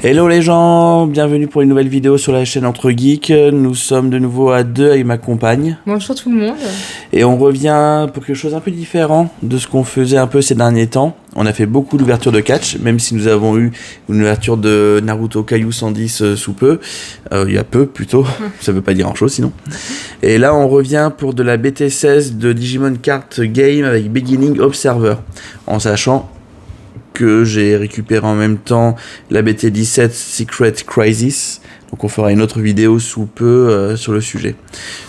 Hello les gens, bienvenue pour une nouvelle vidéo sur la chaîne Entre Geeks. Nous sommes de nouveau à deux avec ma compagne. Bonjour tout le monde. Et on revient pour quelque chose un peu différent de ce qu'on faisait un peu ces derniers temps. On a fait beaucoup d'ouvertures de catch, même si nous avons eu une ouverture de Naruto Kaiju 110 sous peu. Il y a peu plutôt, ça veut pas dire grand chose sinon. Et là on revient pour de la BT16 de Digimon Card Game avec Beginning Observer. En sachant que j'ai récupéré en même temps la BT17 Secret Crisis. Donc on fera une autre vidéo sous peu sur le sujet.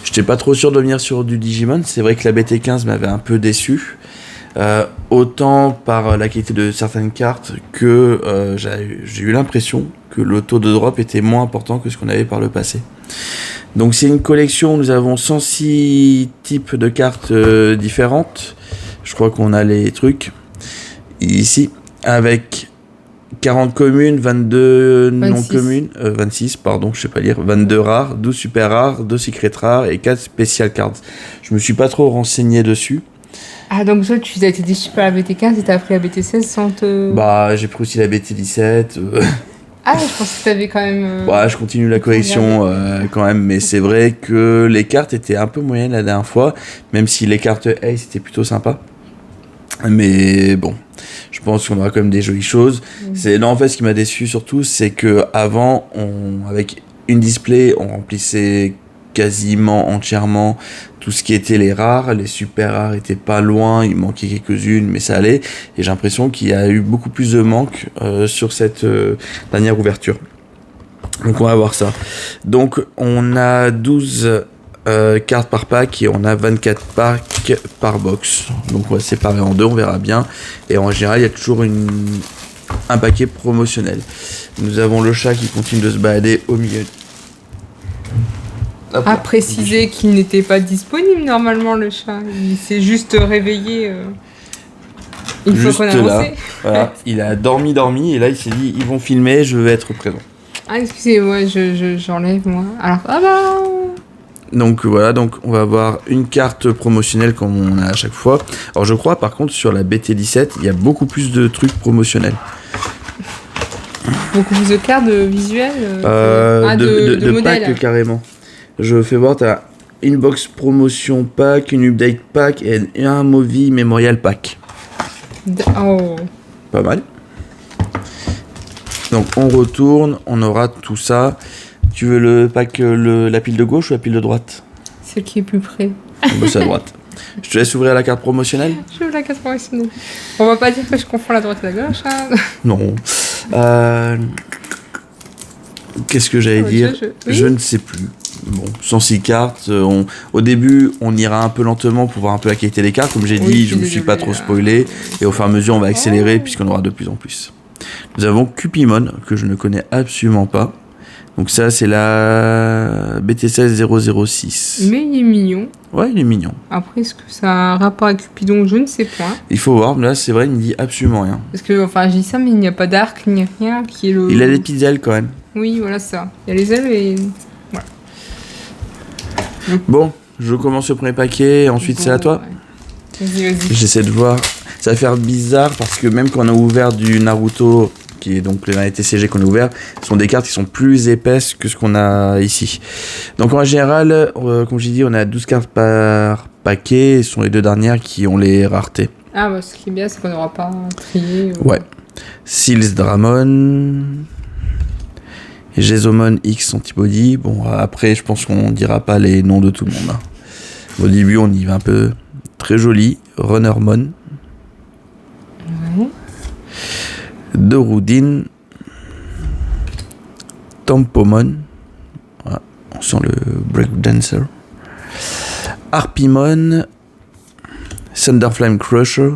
J'étais pas trop sûr de venir sur du Digimon. C'est vrai que la BT15 m'avait un peu déçu. Autant par la qualité de certaines cartes que j'ai eu l'impression que le taux de drop était moins important que ce qu'on avait par le passé. Donc c'est une collection, nous avons 106 types de cartes différentes. Je crois qu'on a les trucs ici. Avec 40 communes, 22 non communes, 26, pardon, je sais pas lire, 22 rares, 12 super rares, 2 secret rares et 4 special cards. Je me suis pas trop renseigné dessus. Ah, donc toi, tu as été déçu par la BT15 et t'as pris la BT16 sans te... Bah, j'ai pris aussi la BT17. Ah, je pense que t'avais quand même... Ouais, je continue la collection quand même, mais c'est vrai que les cartes étaient un peu moyennes la dernière fois, même si les cartes Ace étaient plutôt sympas. Mais bon, je pense qu'on aura quand même des jolies choses. Non, en fait, ce qui m'a déçu surtout, c'est que avant, avec une display, on remplissait quasiment entièrement tout ce qui était les rares. Les super rares étaient pas loin, il manquait quelques-unes, mais ça allait. Et j'ai l'impression qu'il y a eu beaucoup plus de manque sur cette dernière ouverture. Donc on va voir ça. Donc on a 12 cartes par pack et on a 24 packs par box. Donc on va séparer en deux, on verra bien. Et en général, il y a toujours un paquet promotionnel. Nous avons le chat qui continue de se balader au milieu. Hop, à préciser qu'il n'était pas disponible normalement, le chat. Il s'est juste réveillé une fois qu'on a lancé. Voilà, il a dormi et là il s'est dit ils vont filmer, je vais être présent. Ah, excusez-moi, j'enlève moi. Alors, ah bah... Donc voilà, donc on va avoir une carte promotionnelle comme on a à chaque fois. Alors je crois par contre sur la BT17, il y a beaucoup plus de trucs promotionnels. Beaucoup plus de cartes visuelles de modèles. Packs carrément. Je fais voir, t'as une box promotion pack, une update pack et un movie memorial pack. Oh. Pas mal. Donc on retourne, on aura tout ça. Tu veux le pack, la pile de gauche ou la pile de droite? Celle qui est plus près. Bon, c'est à droite. Je te laisse ouvrir la carte promotionnelle. Je veux la carte promotionnelle. On va pas dire que je confonds la droite et la gauche. Hein. Non. Qu'est-ce que j'allais dire? Je ne sais plus. Bon, 106 cartes. Au début, on ira un peu lentement pour voir un peu la qualité des cartes. Comme j'ai dit, je ne me suis pas trop spoilé. Et au fur et à mesure, on va accélérer puisqu'on aura de plus en plus. Nous avons Cupimon, que je ne connais absolument pas. Donc ça, c'est la BT16 006. Mais il est mignon. Ouais, il est mignon. Après, est-ce que ça a un rapport avec Cupidon? Je ne sais pas. Il faut voir, mais là, c'est vrai, il ne dit absolument rien. Parce que, enfin, je dis ça, mais il n'y a pas d'arc, ni rien qui est le... Il a des petites ailes, quand même. Oui, voilà ça. Il y a les ailes et... Voilà. Bon, je commence le premier paquet, ensuite c'est à toi. Ouais. Vas-y. J'essaie de voir. Ça va faire bizarre, parce que même quand on a ouvert du Naruto... qui est donc les variétés TCG qu'on a ouvert, ce sont des cartes qui sont plus épaisses que ce qu'on a ici. Donc en général, comme j'ai dit, on a 12 cartes par paquet, ce sont les deux dernières qui ont les raretés. Ah bah ce qui est bien, c'est qu'on n'aura pas trié. Ouais. Seals Dramon, Gesomon X Antibody. Bon, après, je pense qu'on dira pas les noms de tout le monde. Hein. Au début, on y va un peu très joli. Runnermon. Ouais. Dorudin, Tampomon, voilà, on sent le breakdancer, Harpymon, Thunderflame Crusher,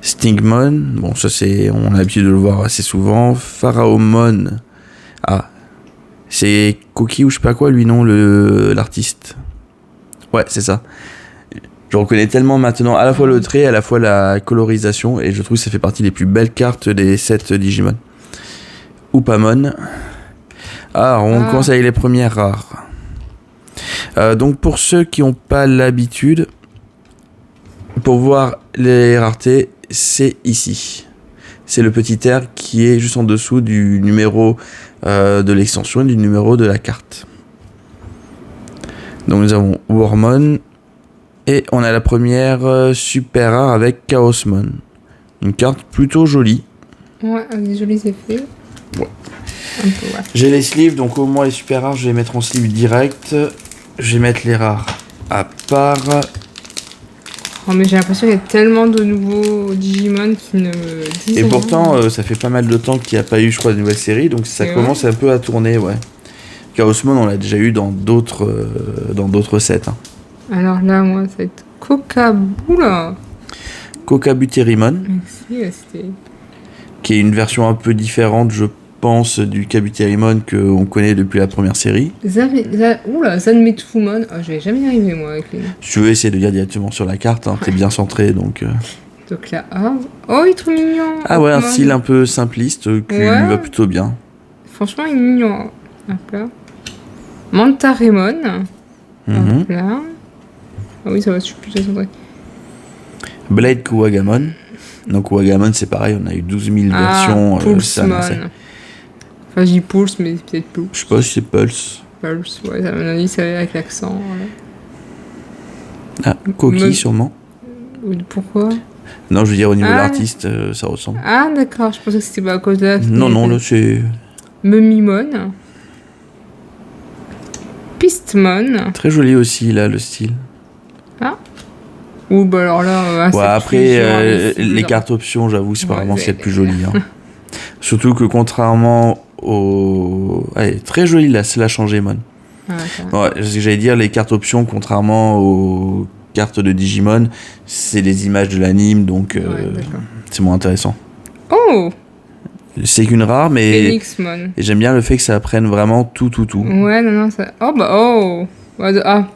Stingmon, bon ça c'est, on a l'habitude de le voir assez souvent, Pharaomon, ah, c'est Cookie ou je sais pas quoi lui non, l'artiste, ouais c'est ça. Je reconnais tellement maintenant à la fois le trait, à la fois la colorisation, et je trouve que ça fait partie des plus belles cartes des 7 Digimon. Upamon. Ah, on commence avec les premières rares. Donc pour ceux qui n'ont pas l'habitude, pour voir les raretés, c'est ici. c'est le petit R qui est juste en dessous du numéro de l'extension et du numéro de la carte. Donc nous avons Wormmon et on a la première super rare avec Chaosmon. Une carte plutôt jolie. Ouais, avec des jolis effets. Ouais. Un peu, ouais. J'ai les sleeves, donc au moins les super rares, je vais les mettre en sleeve direct. Je vais mettre les rares à part. Oh, mais j'ai l'impression qu'il y a tellement de nouveaux Digimon qui ne me disent Et rien. pourtant, ça fait pas mal de temps qu'il n'y a pas eu, je crois, de nouvelles séries, donc ça C'est commence un peu à tourner, ouais. Chaosmon, on l'a déjà eu dans d'autres sets. Hein. Alors là, moi, ça va être Kokabula. Kokabuterimon, Merci, c'était... qui est une version un peu différente, je pense, du Kabuterimon qu'on connaît depuis la première série. Oula, Zanmetsumon. Oh, je vais jamais y arriver, moi, avec les noms. Si tu veux essayer de lire directement sur la carte, hein, t'es bien centré, donc... Donc là, oh, il est trop mignon. Ah ouais, un Pokémon. style un peu simpliste qui lui va plutôt bien. Franchement, il est mignon. Hop là. Mantaremon. Mhm. Hop là. Ah oui, ça va, je suis plus centré. Blade Kuwagamon. Donc Kuwagamon, c'est pareil, on a eu 12 000 versions. Pulsemon. Enfin, j'y pulse, mais c'est peut-être plus. Je sais pas si c'est Pulse. Pulse, ouais, ça m'a dit, c'est avec l'accent. Voilà. Ah, Koki, Me- sûrement. Pourquoi? Non, je veux dire, au niveau de Ah. l'artiste, ça ressemble. Ah, d'accord, je pensais que c'était pas à cause de la. Non, là, c'est Memimon. Pistmon. très joli aussi, là, le style. Ou bah alors là, Ouais, après, les cartes options, j'avoue, c'est pas Ouais, vraiment ce qu'il y a de plus joli. c'est- Hein. Surtout que contrairement au... Allez, très joli, là, Slash Angemon. Ouais, j'allais dire, les cartes options, contrairement aux cartes de Digimon, c'est des images de l'anime, donc d'accord. c'est moins intéressant. Oh, C'est qu'une rare, mais Phoenixmon. et j'aime bien le fait que ça apprenne vraiment tout. Ouais, non, ça. Oh, bah, oh. Ah,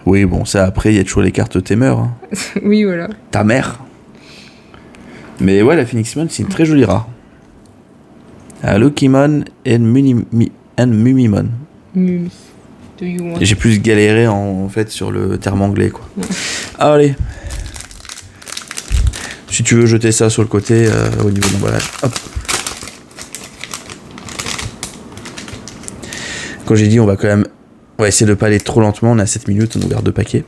Oui, bon, ça, après, il y a toujours les cartes Tamer. Hein. oui, voilà. Ta mère. Mais ouais, la Phoenixmon, c'est une très jolie rare. Lokimon and Mumimon. Mumi. Do you want? J'ai plus galéré en fait sur le terme anglais, quoi. Allez. Si tu veux jeter ça sur le côté au niveau de l'emballage. Hop. Quand j'ai dit, on va essayer de pas aller trop lentement. On a 7 minutes, on a ouvert 2 paquets.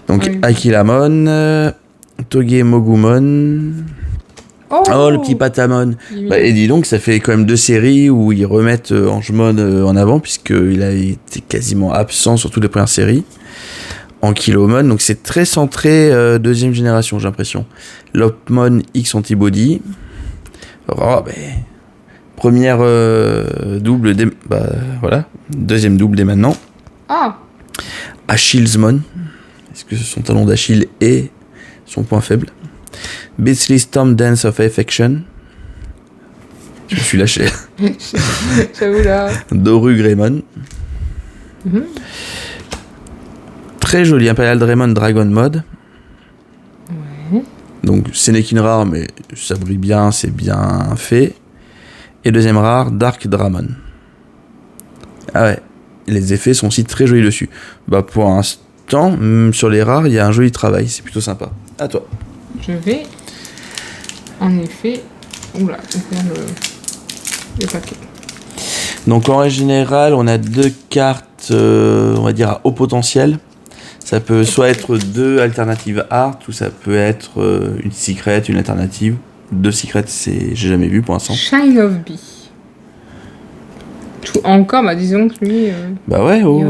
Donc, Oui. Akilamon, Togemogumon. Oh, le petit Patamon. Bah, et dis donc, ça fait quand même 2 séries où ils remettent Angemon en avant, puisqu'il a été quasiment absent sur toutes les premières séries. Ankylomon, donc c'est très centré deuxième génération, j'ai l'impression. Lopmon X Antibody. Oh, ben. Première double dès. Bah, voilà. Deuxième double dès maintenant. Ah, Achillesmon. Est-ce que son talon d'Achille est son point faible? Beastly Storm Dance of Affection. Je me suis lâché. j'avoue là. Doru Greymon. Mhm. Très joli Imperial Draymon Dragon Mode. Ouais. Donc ce n'est qu'une rare, mais ça brille bien, c'est bien fait. Et deuxième rare, Dark Dramon. Ah ouais, les effets sont aussi très jolis dessus. Bah pour l'instant, sur les rares, il y a un joli travail, c'est plutôt sympa. À toi. Je vais, en effet, oula, faire le paquet. Donc en général, on a 2 cartes, on va dire à haut potentiel. Ça peut soit être 2 alternatives art, ou ça peut être une secret, une alternative. 2 secrets, j'ai jamais vu pour l'instant. Shine of Bee. Encore, bah disons que lui. Bah ouais, oh.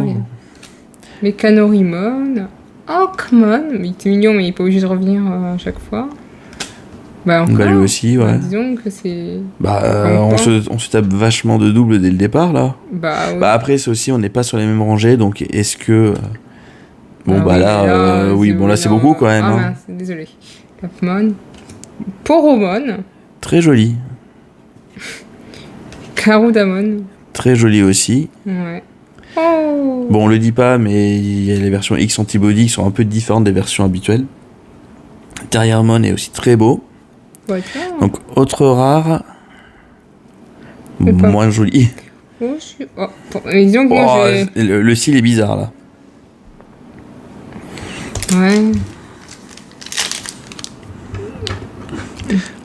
Mechanorimon. Hawkmon. Il était mignon, mais il est pas obligé de revenir à chaque fois. Bah encore. Bah lui aussi, ouais. Bah, disons que c'est. Bah on se tape vachement de double dès le départ là. Bah, ouais. Bah après c'est aussi on n'est pas sur les mêmes rangées donc est-ce que bon bah oui, là oui bon là c'est beaucoup quand même. Ah Hein. mince, désolé. Capmon. Poromon. Très joli. Karudamon. Très joli aussi. Ouais. Oh. Bon on le dit pas mais il y a les versions X Antibody qui sont un peu différentes des versions habituelles. Terriermon est aussi très beau. Ouais, tiens. Donc autre rare. Mais pas- Moins joli. Oh, mais disons que moi Oh, j'ai. le style est bizarre là. Ouais.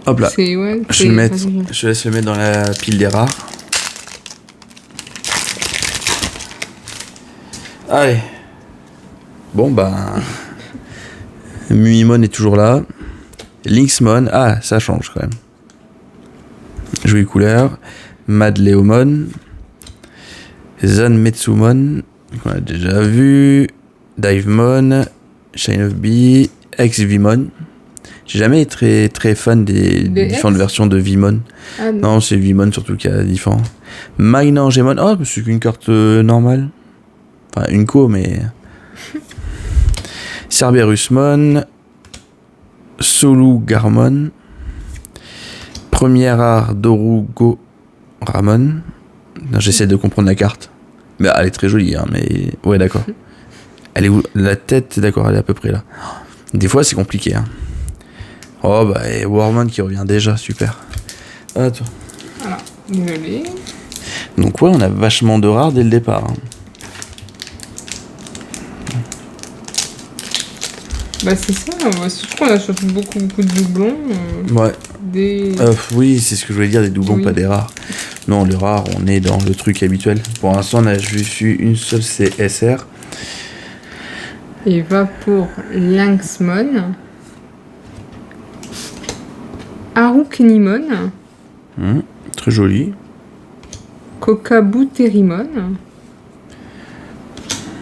Hop là. C'est, ouais, Je te laisse le mettre dans la pile des rares. Allez. Bon, bah. Muimon est toujours là. Lynxmon. Ah, ça change quand même. Jolie couleur. Madleomon. Zanmetsumon. Qu'on a déjà vu. Divemon. Shine of Bee. Ex-Vimon. J'ai jamais été très fan des différentes versions de Vimon. Ah, non, c'est Vimon surtout qui a différent. Magnangemon. Oh, c'est qu'une carte normale. Enfin, une co, mais. Cerberusmon. Solugarmon. Première art Dorugo Ramon. J'essaie de comprendre la carte. Mais elle est très jolie, hein, mais. Ouais, d'accord. Elle est où? La tête, d'accord, elle est à peu près là. Des fois, c'est compliqué, hein. Oh, bah, et Warman qui revient déjà, super. Attends. Voilà, désolé. Donc, ouais, on a vachement de rares dès le départ. Hein. Bah, c'est ça, je crois qu'on a surtout beaucoup de doublons. Ouais. Des... oui, c'est ce que je voulais dire, des doublons, oui. pas des rares. Non, les rares, on est dans le truc habituel. Pour l'instant, on a juste eu une seule CSR. Et va pour Lynxmon. Arukenimon. Très joli. Kokabuterimon.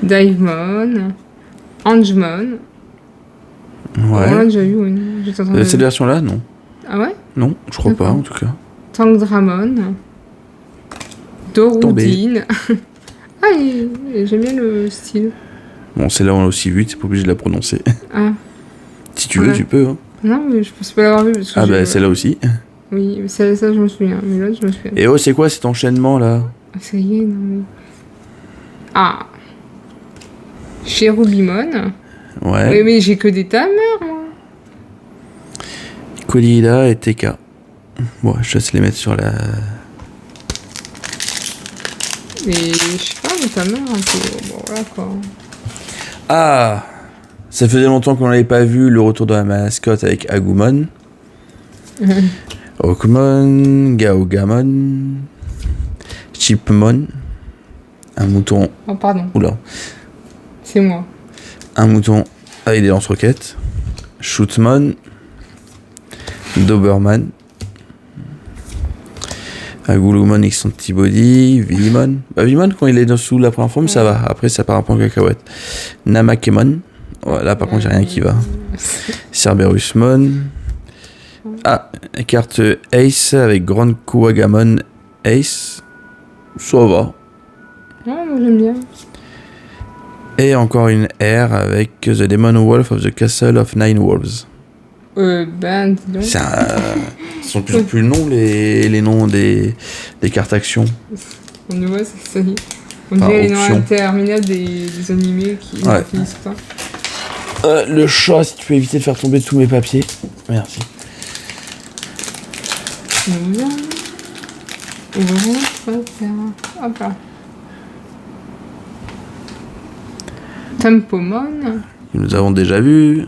Divemon. Angemon. Ouais. On l'a déjà eu, oui. Cette version-là, non. Ah ouais? Non, je crois pas, en tout cas. Tangdramon. Dorudine. Ah, j'aime bien le style. Bon, celle-là, on l'a aussi vue, t'es pas obligé de la prononcer. Ah. Si tu veux, tu peux. Hein. Non, mais je pense pas l'avoir vue. Parce que bah, celle-là aussi. Oui, ça, je me souviens. Mais l'autre, je me souviens. Et oh, c'est quoi cet enchaînement-là? Ah, ça y est, non, mais. Ah. Cherubimon. Ouais. Oui, mais j'ai que des tameurs, moi. Kolila et TK. Bon, je laisse les mettre sur la... Mais je sais pas, des tameurs un peu. Bon, voilà quoi. Ah! Ça faisait longtemps qu'on n'avait pas vu le retour de la mascotte avec Agumon. Okumon, Gaogamon, Chipmon, un mouton. Oh, pardon. Oula. C'est moi. Un mouton avec des lance-roquettes. Shootmon, Doberman, Agulumon avec son petit body, Vilimon. Bah, Vilimon, quand il est sous la première forme, ça va. Après, ça part un peu en cacahuète. Namakemon. Voilà, par contre, il n'y a rien qui va. Cerberusmon. Ah, carte Ace avec Grand Kuwagamon Ace. Ça va. Ouais, moi j'aime bien. Et encore une R avec The Demon Wolf of the Castle of Nine Wolves. Ben, dis donc. Ce sont plus en plus longs les noms des cartes actions. On le voit, ça y est. On dirait les noms interminables des animés qui ne finissent pas. Le chat, si tu peux éviter de faire tomber tous mes papiers. Merci. Hop là. Tempomon. Nous avons déjà vu.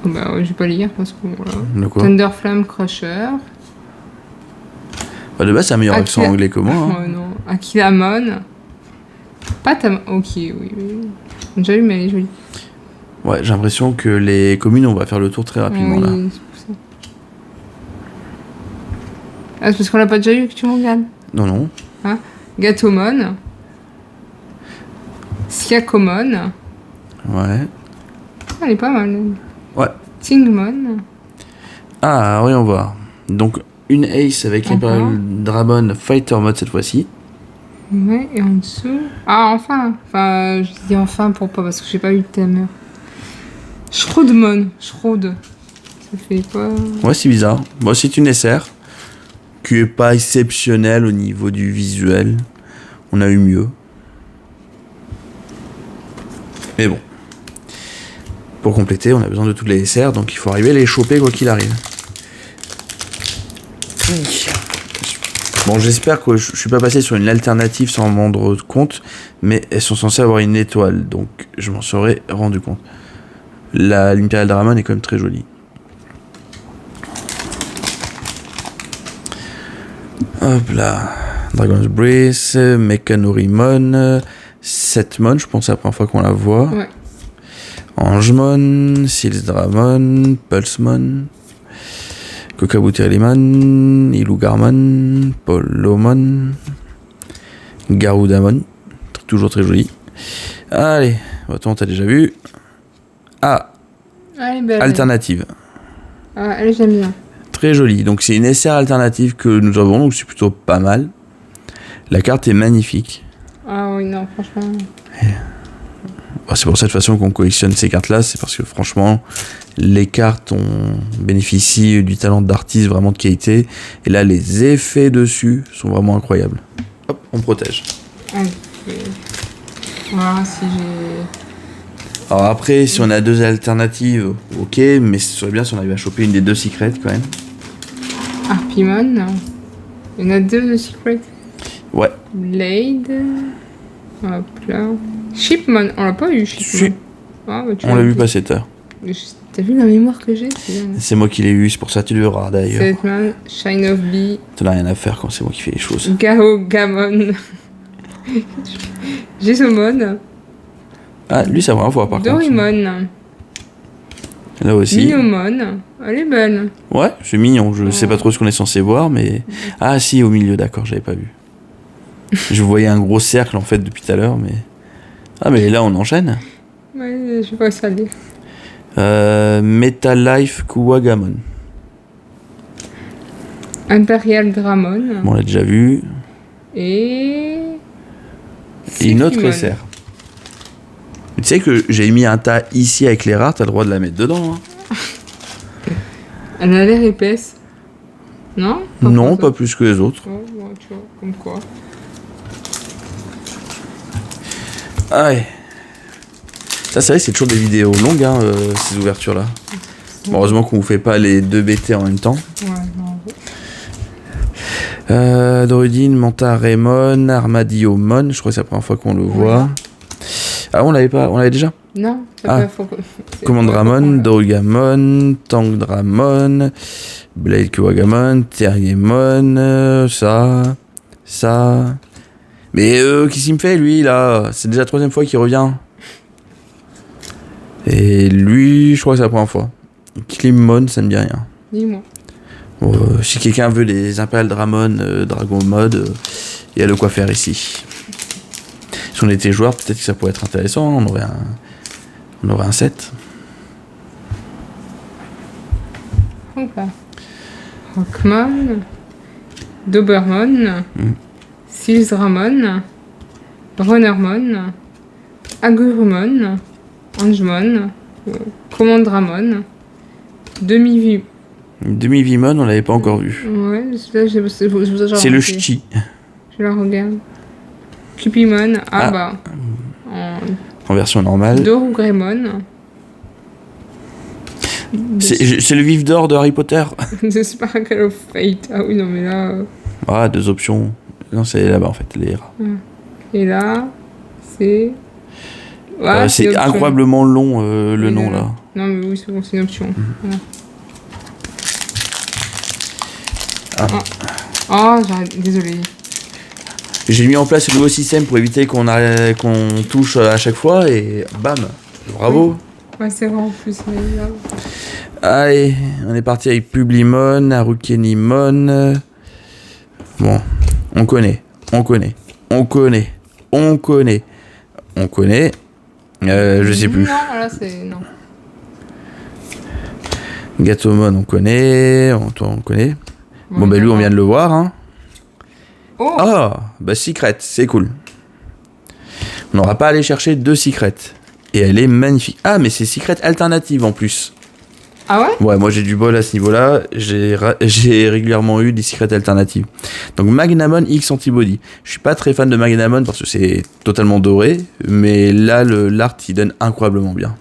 Bah ouais, je vais pas les lire parce que voilà. De quoi? Thunderflame Crusher. Bah, de base, c'est un meilleur accent anglais que moi. Hein. Oh non. Akilamon. Pas Tam. Ok, oui. On a déjà vu, mais elle est jolie. Ouais, j'ai l'impression que les communes, on va faire le tour très rapidement là. Oui, c'est pour ça. Ah, c'est parce qu'on l'a pas déjà eu que tu regardes. Non. Hein? Gatomon. Siakomon. Ouais. Elle est pas mal. Ouais. Tingmon. Ah, voyons voir. Donc, une Ace avec l'Imperial Dragon Fighter Mode cette fois-ci. Ouais, et en dessous... Ah, enfin. Enfin, je dis enfin pour pas, parce que j'ai pas eu le thème. Shroudmon. Shroud. Ça fait quoi? Ouais, c'est bizarre. Bon, c'est une SR qui est pas exceptionnelle au niveau du visuel. On a eu mieux. Mais bon. Pour compléter, on a besoin de toutes les SR, donc il faut arriver à les choper quoi qu'il arrive. Bon, j'espère que je suis pas passé sur une alternative sans m'en rendre compte, mais elles sont censées avoir une étoile, donc je m'en serais rendu compte. L'Imperial Dragon est quand même très jolie. Hop là. Dragon's Breath, Mechanorimon, Setmon, je pense que c'est la première fois qu'on la voit. Ouais. Angemon, Silsdramon, Pulsemon, Kokabuterimon, Ilugarmon, Polomon, Garudamon, toujours très joli. Allez, attends, t'as déjà vu. Ah, Elle est belle. alternative. Ah, elle, j'aime bien. Très jolie. Donc c'est une SR alternative que nous avons, donc c'est plutôt pas mal. La carte est magnifique. Ah oui, non, franchement. Bah, c'est pour cette façon qu'on collectionne ces cartes-là, c'est parce que franchement, les cartes bénéficient du talent d'artiste vraiment de qualité. Et là, les effets dessus sont vraiment incroyables. Hop, on protège. Ok. On verra si j'ai... Alors après, si on a deux alternatives, ok, mais ce serait bien si on arrive à choper une des deux secrets quand même. Harpimon. Il y en a deux de Secret. Ouais. Blade. Hop là. Shipmon. On l'a pas eu, Shipmon. Si. Ah, bah, tu On l'as l'a vu dit. passer tard. T'as vu la mémoire que j'ai? C'est bien. C'est moi qui l'ai eu, c'est pour ça que tu le verras d'ailleurs. Setman, Shine of Bee, T'en as rien à faire quand c'est moi qui fais les choses. Gao Gamon, Jesomon, Ah, lui, ça va voir par contre. Dorimon, Là aussi. Minomon. Elle est belle. Ouais, c'est mignon. Je sais pas trop ce qu'on est censé voir, mais. Ah, si, au milieu, d'accord, j'avais pas vu. Je voyais un gros cercle en fait depuis tout à l'heure, mais. Ah, mais là, on enchaîne. Ouais, je vois ça aller. Metal Life Kuwagamon. Imperial Dramon. Bon, on l'a déjà vu. Et. Et une autre Sikimon. SR. Tu sais que j'ai mis un tas ici avec les rares, t'as le droit de la mettre dedans. Hein. Elle a l'air épaisse. Non? Non, pour pas ça. plus que les autres. Oh, ouais, tu vois, comme quoi. Ah ouais. Ça, c'est vrai, c'est toujours des vidéos longues, hein, ces ouvertures-là. Bon, heureusement qu'on vous fait pas les deux BT en même temps. Ouais, non. Druidine, Mantarémon, Armadillomon, je crois que c'est la première fois qu'on le voit. Ah, on l'avait pas, on l'avait déjà. Non, c'est Ah. pas faux. Commandramon, Dorugamon, Tangdramon, Blade Kuwagamon, Terriermon, ça. Mais qu'est-ce qu'il me fait lui là? C'est déjà la troisième fois qu'il revient. Et lui, je crois que c'est la première fois. Klimmon, ça me dit rien. Dis-moi. Bon, si quelqu'un veut les Imperial Dramon, Dragon Mode, il y a de quoi faire ici. Si on était joueur, peut-être que ça pourrait être intéressant. On aurait un set. Opa. Rockmon, Dobermon, Silsdramon, Runnermon, Agurumon, Angemon, Commandramon, Demi-Vimon, on l'avait pas encore vu. Ouais, là, C'est le ch'ti. Je la regarde. Cupimon, Ah. bah. En version normale. Dorugremon. C'est le vif d'or de Harry Potter. The Sparkle of Fate. Ah oui, non, mais là. Ah, deux options. Non, c'est là-bas en fait, les rats. Et là, c'est. Ouais, C'est une option. incroyablement long le Oui, nom non. là. Non, mais oui, c'est bon, c'est une option. Voilà. Ah. Oh, j'arrête, désolé. J'ai mis en place le nouveau système pour éviter qu'on touche à chaque fois et bam. Bravo. Ouais, c'est vrai en plus. Mais là... Allez, on est parti avec Publimon, Arukenimon. Bon, on connaît. Je sais plus. Non, là, c'est. Non. Gatomon, on connaît. Toi, on connaît. Bon, bah lui, on vient de le voir. Hein. Oh! Ah, bah Secret, c'est cool. On n'aura pas à aller chercher deux Secrets. Et elle est magnifique. Ah, mais c'est Secret alternative en plus. Ah ouais? Ouais, moi j'ai du bol à ce niveau-là. J'ai régulièrement eu des Secrets alternatives. Donc Magnamon X Antibody. Je suis pas très fan de Magnamon parce que c'est totalement doré. Mais là, l'art, il donne incroyablement bien.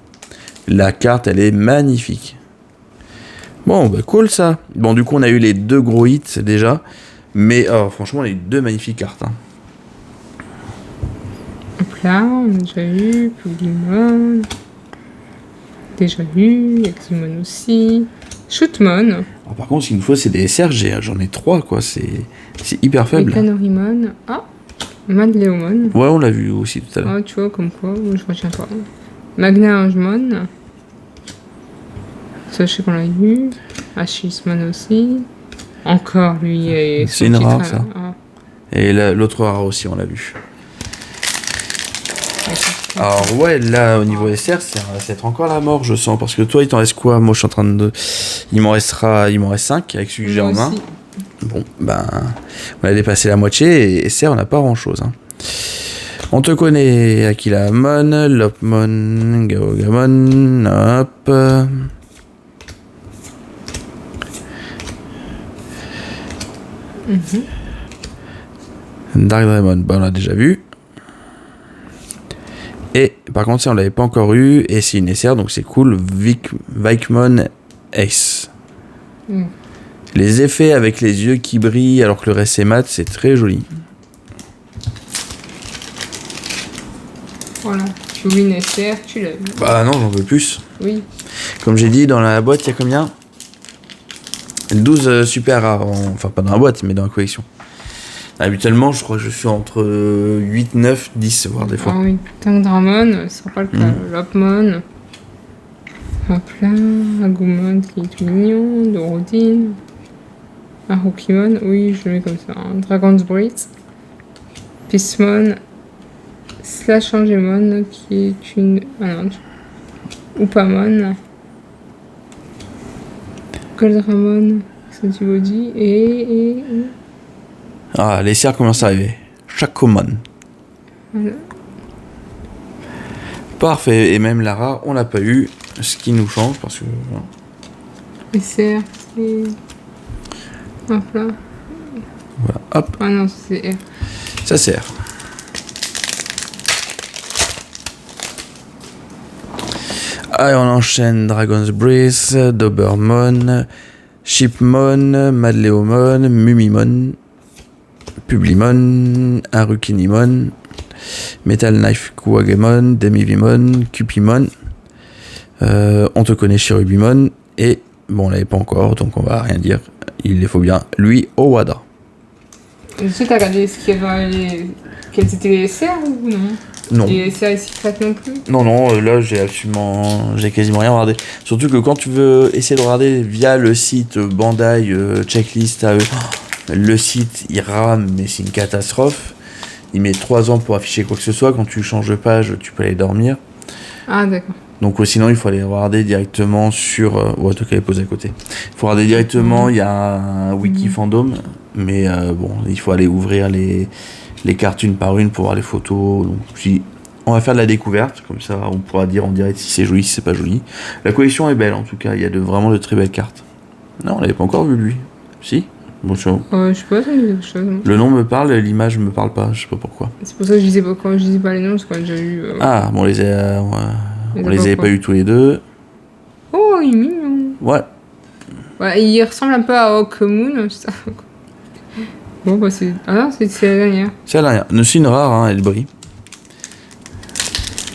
La carte, elle est magnifique. Bon, bah cool ça. Bon, du coup, on a eu les deux gros hits déjà. Mais franchement, les deux magnifiques cartes. Hein. Donc là, on a déjà eu Pokémon. Déjà eu, Exumon aussi. Shootmon. Alors, par contre, ce qu'il nous faut, c'est des SR. J'en ai 3, quoi. C'est hyper faible. Mécanorimon. Ah, Madléomon. Ouais, on l'a vu aussi tout à l'heure. Ah, tu vois, comme quoi, je retiens pas. Magna-Angemon. Ça, je sais qu'on l'a vu. Achismon aussi. Encore, lui. Et C'est une rare, ça. Ah. Et l'autre rare aussi, on l'a vu. Alors ouais, là au niveau SR, ça va être encore la mort, je sens, parce que toi il t'en reste quoi? Moi je suis en train de... Il m'en reste 5 avec celui que j'ai en main. Bon, ben, on a dépassé la moitié et SR on n'a pas grand chose. Hein. On te connaît, Akilamon, Lopmon, Gaogamon, hop... Dark Draymond, bah on l'a déjà vu. Et par contre, ça on l'avait pas encore eu, et c'est une SR, donc c'est cool. Vikemon Ace. Les effets avec les yeux qui brillent alors que le reste est mat, c'est très joli. Voilà, tu veux une SR, tu l'as vu. Bah non, j'en veux plus. Oui. Comme j'ai dit, dans la boîte, il y a combien? 12 super rares, enfin pas dans la boîte, mais dans la collection. Habituellement, je crois que je suis entre 8, 9, 10, voire des fois. Ah oui, Tank Dramon, ce sera pas le cas. Lopmon. Hop là, Agumon qui est tout mignon, Dorodine. Harukimon, oui, je le mets comme ça. Hein. Dragon's Breath. Pismon. Slash Angemon qui est une. Ah non, Upamon. Goldramon, Santibody et. Ah, les SR commencent à arriver. Shakomon. Voilà. Parfait, et même Lara, on l'a pas eu, ce qui nous change parce que. SR, c'est. Hop là. Voilà, hop. Ah non, c'est R. Ça sert. Allez, on enchaîne Dragon's Breath, Dobermon, Shipmon, Madléomon, Mumimon, Publimon, Harukinimon, Metal Knife Kuwagemon, Demivimon, Cupimon, on te connaît Cherubimon, et bon, on l'avait pas encore, donc on va rien dire, il les faut bien, lui, Owada. Tu sais, t'as regardé ce qu'il y avait quels étaient les SR ou non? Non. Et les SR secrètes non plus? Non, là j'ai quasiment rien regardé. Surtout que quand tu veux essayer de regarder via le site Bandai Checklist à eux, le site il rame, mais c'est une catastrophe. Il met 3 ans pour afficher quoi que ce soit. Quand tu changes de page, tu peux aller dormir. Ah, d'accord. Donc sinon il faut aller regarder directement sur... ouais, toi qui avais posé à côté. Il faut regarder directement, il y a un wiki fandom, mais bon, il faut aller ouvrir les cartes une par une pour voir les photos. Donc puis on va faire de la découverte, comme ça on pourra dire en direct si c'est joli, si c'est pas joli. La collection est belle en tout cas, il y a vraiment de très belles cartes. Non, on l'avait pas encore vu lui. Si? Bon, je sais pas, ça me dit quelque chose. Le nom me parle, l'image me parle pas, je sais pas pourquoi. C'est pour ça que je disais pas quand je disais pas les noms, parce qu'on a déjà eu. Ah, bon, on les avait pas eu tous les deux. Oh, il est mignon. Ouais. Ouais, il ressemble un peu à Hawkmoon, ça. Bon, bah c'est. Ah non, c'est la dernière. C'est la dernière. C'est une rare, hein, elle brille.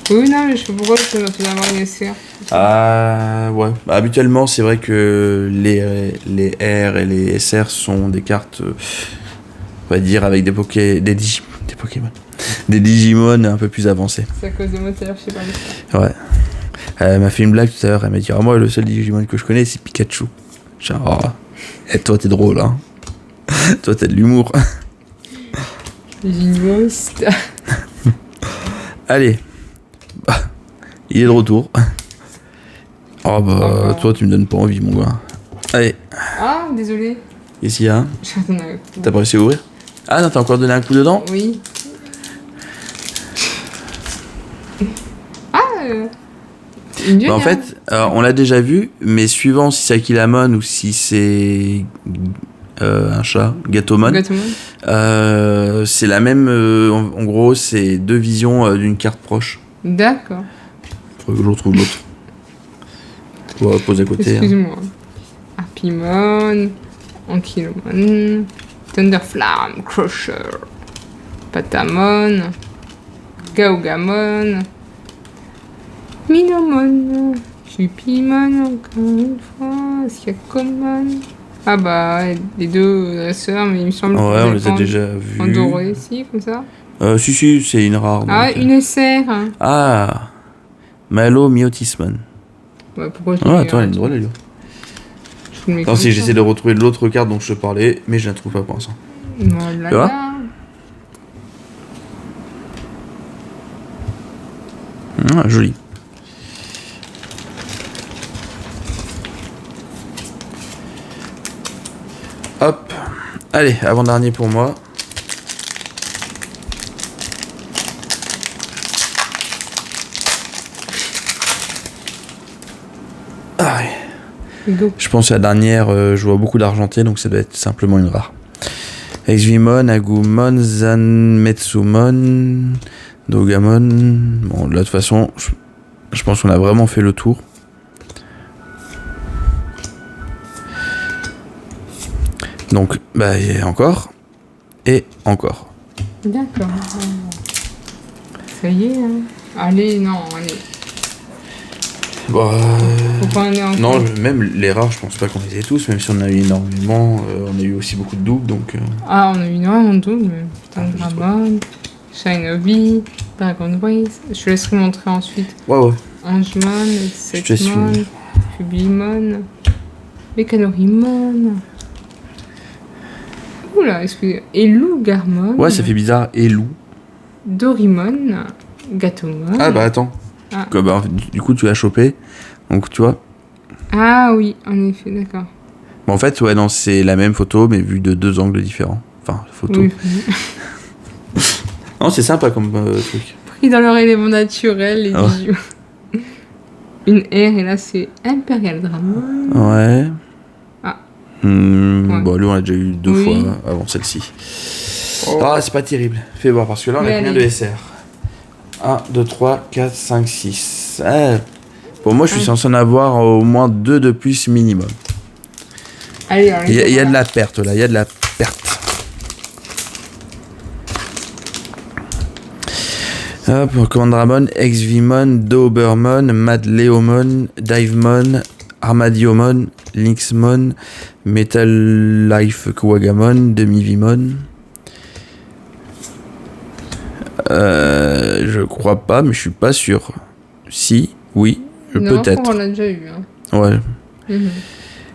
Oui, non, mais je sais pas pourquoi je me faisais avoir une SR. Ah, ouais. Bah, habituellement, c'est vrai que les R et les SR sont des cartes, on va dire, avec des Pokémon. Des Digimon un peu plus avancés. C'est à cause de moi tout à l'heure, je sais pas. Mais... Ouais. Elle m'a fait une blague tout à l'heure, elle m'a dit: ah, moi, le seul Digimon que je connais, c'est Pikachu. Genre, et toi, t'es drôle, hein. Toi, t'as de l'humour. Gignoste. Allez. Bah, il est de retour. Oh bah, toi, tu me donnes pas envie, mon gars. Allez. Ah, désolé. Qu'est-ce qu'il y a? T'as pas réussi à ouvrir? Ah non, t'as encore donné un coup dedans? Oui. Ah bah, en fait, on l'a déjà vu, mais suivant si c'est Akilamon ou si c'est un chat, Gatomon. C'est la même. En gros, c'est 2 visions d'une carte proche. D'accord. Faudrait que je retrouve l'autre. On va poser à côté. Excuse-moi. Harpimon, Ankylomon, Thunderflame, Crusher, Patamon, Gaogamon, Minomon, Cupimon, encore une fois, Syakomon, Ah bah, ouais, les deux dresseurs, mais il me semble Ouais, qu'on on les les a pas déjà en vus. doré, si, comme ça. Si, c'est une rare. Ah, Donc, une SR. Ah, Malo Miotisman. Ouais, pourquoi je Oh, l'ai attends, elle est drôle, elle. Je vous le mets Non, comme si ça. j'essaie de retrouver l'autre carte dont je te parlais, mais je la trouve pas pour l'instant. Voilà. Tu vois Joli. Hop. Allez, avant-dernier pour moi. Ah ouais. Go. Je pense que la dernière, je vois beaucoup d'argenté, donc ça doit être simplement une rare. Exvimon, Agumon, Zanmetsumon, Dogamon. Bon, de toute façon, je pense qu'on a vraiment fait le tour. Donc, bah, il y a encore. Et encore. D'accord. Ça y est, hein. Allez, non, allez. Bah, Faut pas en aller encore. non, même les rares, je pense pas qu'on les ait tous, même si on a eu énormément. On a eu aussi beaucoup de doubles, donc. Ah, on a eu énormément de doubles, mais putain, Ah, juste Dramon, Shinobi, Dragon Race. Je te laisserai montrer ensuite. Ouais. Angemon, te suis. Setmon, Fubimon, Mechanorimon. Oula, excusez. Elou Garmon. Ouais, ça fait bizarre. Et loup. Dorimon, Gatomon. Ah bah attends. Ah. Bah, du coup, tu l'as chopé. Donc, tu vois. Ah oui, en effet, d'accord. Bon, en fait, ouais, non, c'est la même photo, mais vue de deux angles différents. Enfin, photo. Oui. Non, c'est sympa comme truc. Pris dans leur élément naturel, les Ah ouais. bijoux. Une R, et là, c'est Imperial Dramon. Ouais. Ah. Ouais. Ouais. Bon, lui, on l'a déjà eu deux Oui. fois avant celle-ci. Oh. Ah, c'est pas terrible. Fais voir, parce que là, on a Mais combien allez. de SR 1, 2, 3, 4, 5, 6. Pour moi, je suis censé en avoir au moins 2 de plus minimum. Allez, Il y a de la perte, là. Il y a de la perte. Hop, Commandramon, Exvimon, Dobermon, Madleomon, Divemon, Armadiomon, Lynxmon, Metal Life Kuwagamon, Demivimon. Je crois pas, mais je suis pas sûr. Si, oui, Non, peut-être. on l'a déjà eu. Hein. Ouais. Mhm.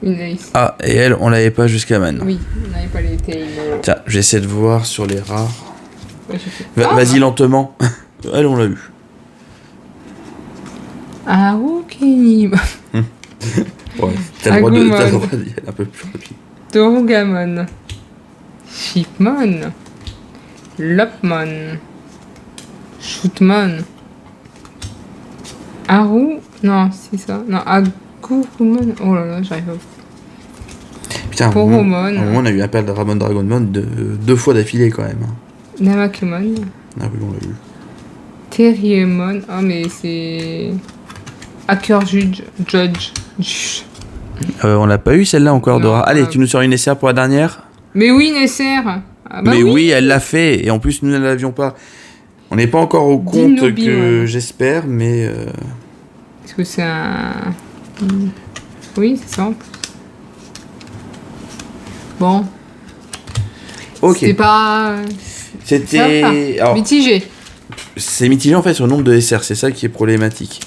Une Ace. Ah, et elle, on l'avait pas jusqu'à maintenant. Oui, on n'avait pas les tails. Tiens, j'essaie de voir sur les rares. Ouais, j'ai fait. Vas-y lentement. Elle, on l'a eu. Ah, ok. Ouais, t'as le droit Agumon. d'y aller un peu plus rapide. Dorugamon. Shipmon. Lopmon. Shootmon. Haru. Non, c'est ça. Non, Agumon. Oh là là, j'arrive pas. Putain, Poromon. à un moment, on a eu un père de Ramon Dragonmon deux fois d'affilée quand même. Namakemon. Ah oui, on l'a eu. Terriemon. Ah, mais c'est. Hacker Judge. On l'a pas eu celle-là encore de Non, rare. Allez, tu nous sors une SR pour la dernière. Mais oui, Nesser. Ah, bah Mais oui, elle l'a fait. Et en plus, nous ne l'avions pas. On n'est pas encore au compte Dinobi, que ouais. j'espère, mais. Est-ce que c'est un. Oui, c'est ça. Bon. Ok. C'était pas. C'était. Alors, Mitigé. c'est mitigé en fait sur le nombre de SR, c'est ça qui est problématique.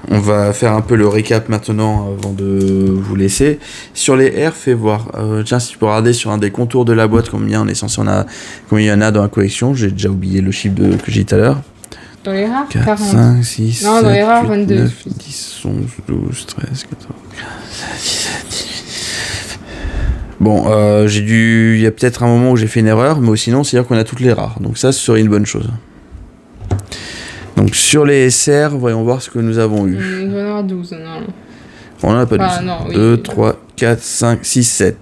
On va faire un peu le récap maintenant avant de vous laisser. Sur les R, fais voir. Tiens, si tu peux regarder sur un des contours de la boîte combien on est censé en a, combien il y en a dans la collection. J'ai déjà oublié le chiffre que j'ai dit tout à l'heure. Dans les rares, 4, 40. 5, 6, Non, 7, dans les rares, 8, 22. 9, 10, 11, 12, 13, 14, 15, 16, 17, 18. Bon, il y a peut-être un moment où j'ai fait une erreur, mais sinon, c'est-à-dire qu'on a toutes les rares. Donc ça, ce serait une bonne chose. Donc sur les SR, voyons voir ce que nous avons eu. Il va y en avoir 12, non. On n'en a pas Ah, 12. non, oui. 2, 3, 4, 5, 6, 7.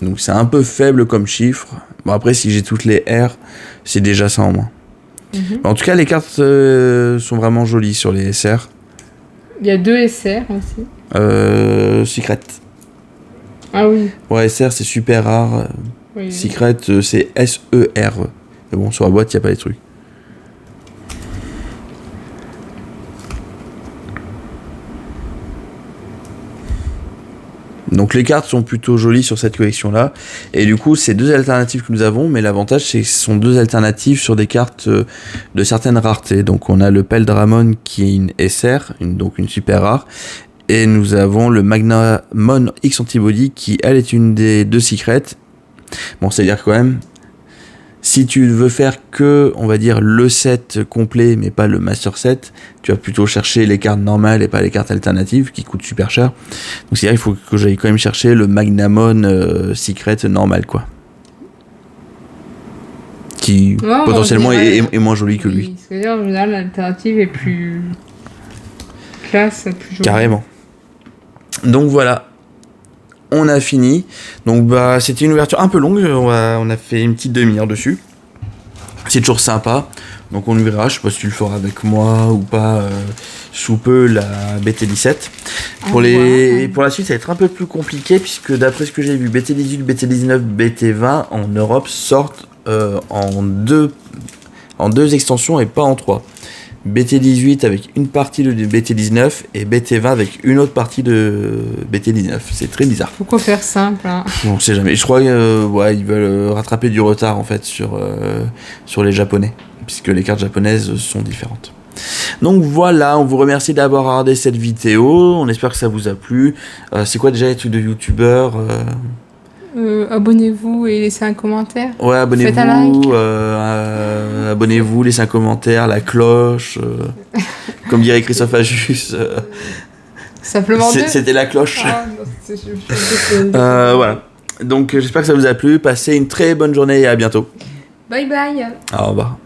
Donc c'est un peu faible comme chiffre. Bon après, si j'ai toutes les R, c'est déjà ça en moins. En tout cas, les cartes sont vraiment jolies sur les SR. Il y a 2 SR aussi. Secret. Ah oui. Ouais, SR c'est super rare. Oui. Secret c'est SER. Mais bon, sur la boîte, il n'y a pas les trucs. Donc les cartes sont plutôt jolies sur cette collection-là. Et du coup, c'est 2 alternatives que nous avons, mais l'avantage, c'est que ce sont 2 alternatives sur des cartes de certaines raretés. Donc on a le Peldramon qui est une SR, donc une super rare. Et nous avons le Magnamon X Antibody qui, elle, est une des 2 secrets. Bon, c'est-à-dire quand même, si tu veux faire que, on va dire, le set complet, mais pas le master set, tu vas plutôt chercher les cartes normales et pas les cartes alternatives qui coûtent super cher. Donc c'est-à-dire qu'il faut que j'aille quand même chercher le Magnamon secret normal, quoi. Qui potentiellement est moins joli que lui. C'est-à-dire, en général, l'alternative est plus classe, plus jolie. Carrément. Donc voilà. On a fini. Donc bah c'était une ouverture un peu longue. On a fait une petite demi-heure dessus. C'est toujours sympa. Donc on verra. Je sais pas si tu le feras avec moi ou pas. Sous peu la BT17. Pour la suite, ça va être un peu plus compliqué puisque d'après ce que j'ai vu, BT18, BT19, BT20 en Europe sortent en deux extensions et pas en 3. BT18 avec une partie de BT19 et BT20 avec une autre partie de BT19. C'est très bizarre. Pourquoi faire simple, hein? On sait jamais. Je crois ils veulent rattraper du retard en fait sur les japonais, puisque les cartes japonaises sont différentes. Donc voilà, on vous remercie d'avoir regardé cette vidéo. On espère que ça vous a plu. C'est quoi déjà les trucs de youtubeurs Abonnez-vous et laissez un commentaire. Ouais, abonnez-vous. Faites un like. Abonnez-vous, laissez un commentaire, la cloche. Comme dirait Christophe Ajus. Simplement c'était la cloche. Ah, non, voilà. Donc j'espère que ça vous a plu. Passez une très bonne journée et à bientôt. Bye bye. Au revoir.